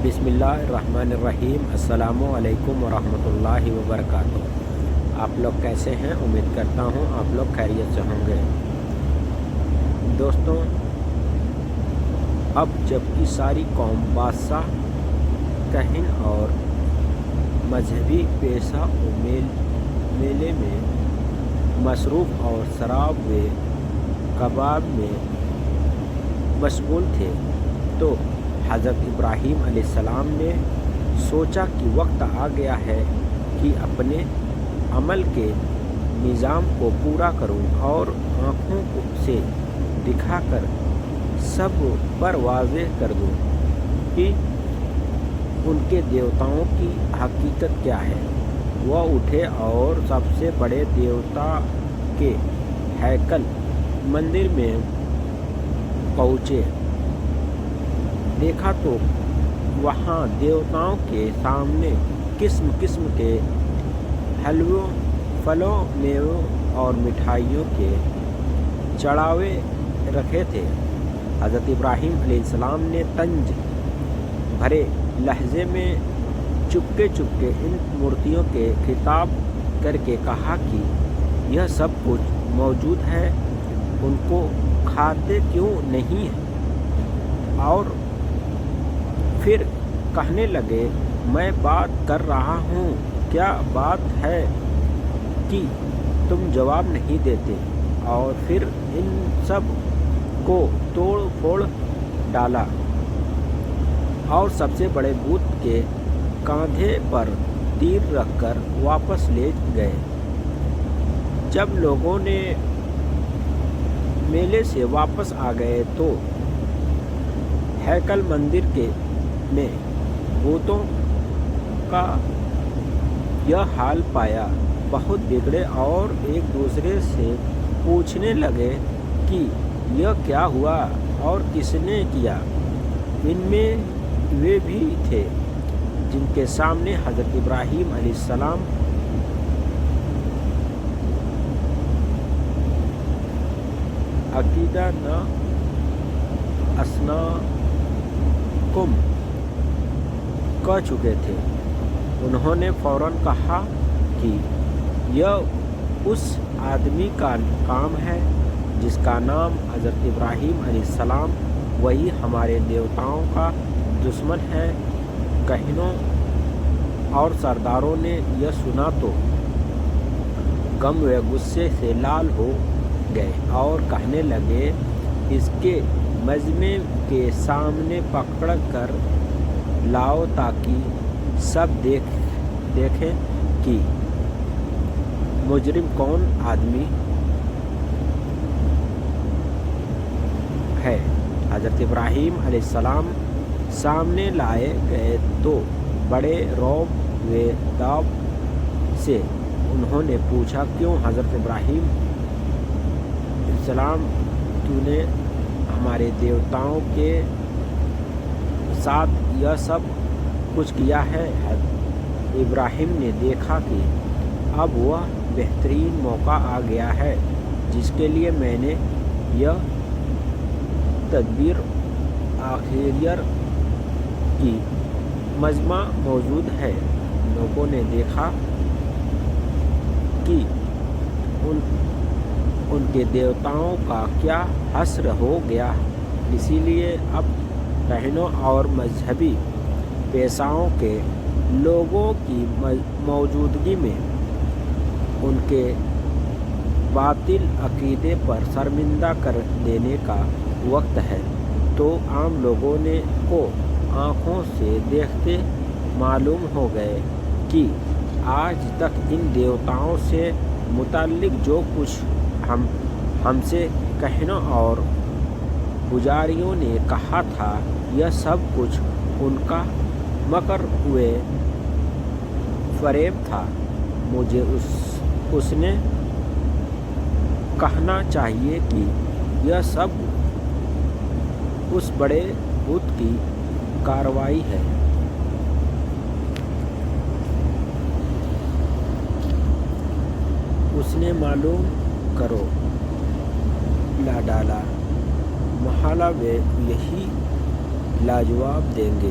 بسم اللہ الرحمن الرحیم۔ السلام علیکم ورحمۃ اللہ وبرکاتہ۔ آپ لوگ کیسے ہیں؟ امید کرتا ہوں آپ لوگ خیریت سے ہوں گے۔ دوستوں، اب جب کہ ساری قوم بادشاہ کہن اور مذہبی پیشہ و میلے میں مصروف اور شراب و کباب میں مشغول تھے، تو حضرت ابراہیم علیہ السلام نے سوچا کہ وقت آ گیا ہے کہ اپنے عمل کے نظام کو پورا کروں اور آنکھوں سے دکھا کر سب پر واضح کر دوں کہ ان کے دیوتاؤں کی حقیقت کیا ہے۔ وہ اٹھے اور سب سے بڑے دیوتا کے ہیکل مندر میں پہنچے۔ دیکھا تو وہاں دیوتاؤں کے سامنے قسم قسم کے حلووں، پھلوں، میووں اور مٹھائیوں کے چڑھاوے رکھے تھے۔ حضرت ابراہیم علیہ السلام نے طنز بھرے لہجے میں چپکے چپکے ان مورتیوں کے خطاب کر کے کہا کہ یہ سب کچھ موجود ہے، ان کو کھاتے کیوں نہیں ہیں؟ اور پھر کہنے لگے، میں بات کر رہا ہوں، کیا بات ہے کہ تم جواب نہیں دیتے؟ اور پھر ان سب کو توڑ پھوڑ ڈالا اور سب سے بڑے بت کے کاندھے پر تیر رکھ کر واپس لے گئے۔ جب لوگوں نے میلے سے واپس آ گئے تو ہیکل مندر میں بتوں کا یہ حال پایا، بہت بگڑے اور ایک دوسرے سے پوچھنے لگے کہ یہ کیا ہوا اور کس نے کیا۔ ان میں وہ بھی تھے جن کے سامنے حضرت ابراہیم علیہ السلام عقیدہ نہ اسناکم کہہ چکے تھے۔ انہوں نے فوراً کہا کہ یہ اس آدمی کا کام ہے جس کا نام حضرت ابراہیم علیہ السلام، وہی ہمارے دیوتاؤں کا دشمن ہے۔ کہنوں اور سرداروں نے یہ سنا تو غم و غصے سے لال ہو گئے اور کہنے لگے، اس کے مجمع کے سامنے پکڑ کر لاؤ تاکہ سب دیکھیں کہ مجرم کون آدمی ہے۔ حضرت ابراہیم علیہ السلام سامنے لائے گئے تو بڑے رعب و داب سے انہوں نے پوچھا، کیوں حضرت ابراہیم علیہ السلام، تو نے ہمارے دیوتاؤں کے ساتھ یہ سب کچھ کیا ہے؟ ابراہیم نے دیکھا کہ اب وہ بہترین موقع آ گیا ہے جس کے لیے میں نے یہ تدبیر آخر کی۔ مجمع موجود ہے، لوگوں نے دیکھا کہ ان کے دیوتاؤں کا کیا حشر ہو گیا، اسی لیے اب کہنوں اور مذہبی پیشاؤں کے لوگوں کی موجودگی میں ان کے باطل عقیدے پر شرمندہ کر دینے کا وقت ہے۔ تو عام لوگوں کو آنکھوں سے دیکھتے معلوم ہو گئے کہ آج تک ان دیوتاؤں سے متعلق جو کچھ ہم سے کہنوں اور پجاریوں نے کہا تھا، یہ سب کچھ ان کا مکر و فریب تھا۔ مجھے اس نے کہنا چاہیے کہ یہ سب اس بڑے بت کی کارروائی ہے۔ اس نے معلوم کرو لا ڈالا، محالہ وہ یہی لاجواب دیں گے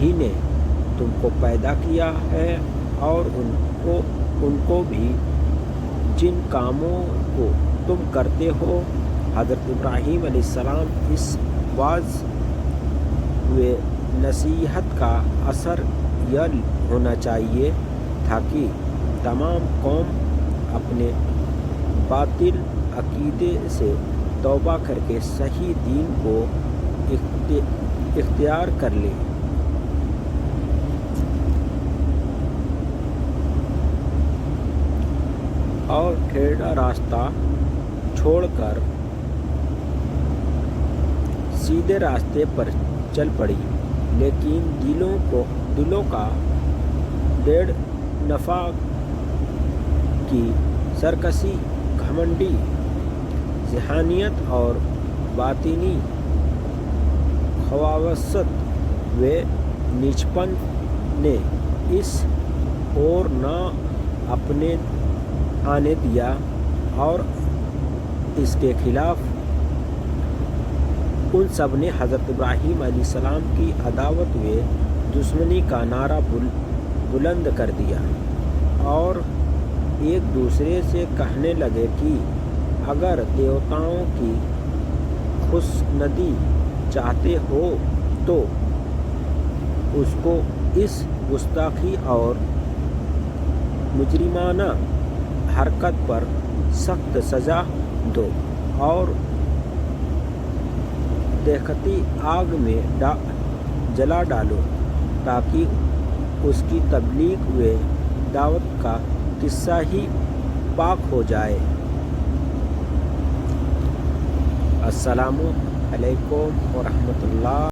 ہی نے تم کو پیدا کیا ہے اور ان کو بھی جن کاموں کو تم کرتے ہو۔ حضرت ابراہیم علیہ السلام اس واعظ و نصیحت کا اثر یہ ہونا چاہیے تھا کہ تمام قوم اپنے باطل عقیدے سے توبہ کر کے صحیح دین کو اختیار کر لے۔ اور ٹیڑھا راستہ چھوڑ کر سیدھے راستے پر چل پڑی، لیکن دلوں کا ڈیڑھ نفاق کی سرکشی، گھمنڈی ذہانیت اور باطنی خواصت و نیچپن نے اس اور نہ اپنے آنے دیا اور اس کے خلاف ان سب نے حضرت ابراہیم علیہ السلام کی عداوت و دشمنی کا نعرہ بلند کر دیا اور ایک دوسرے سے کہنے لگے کہ اگر دیوتاؤں کی خوشندی چاہتے ہو تو اس کو اس گستاخی اور مجرمانہ حرکت پر سخت سزا دو اور دیکھتی آگ میں جلا ڈالو تاکہ اس کی تبلیغ و دعوت کا قصہ ہی پاک ہو جائے۔ السلام علیکم ورحمۃ اللہ۔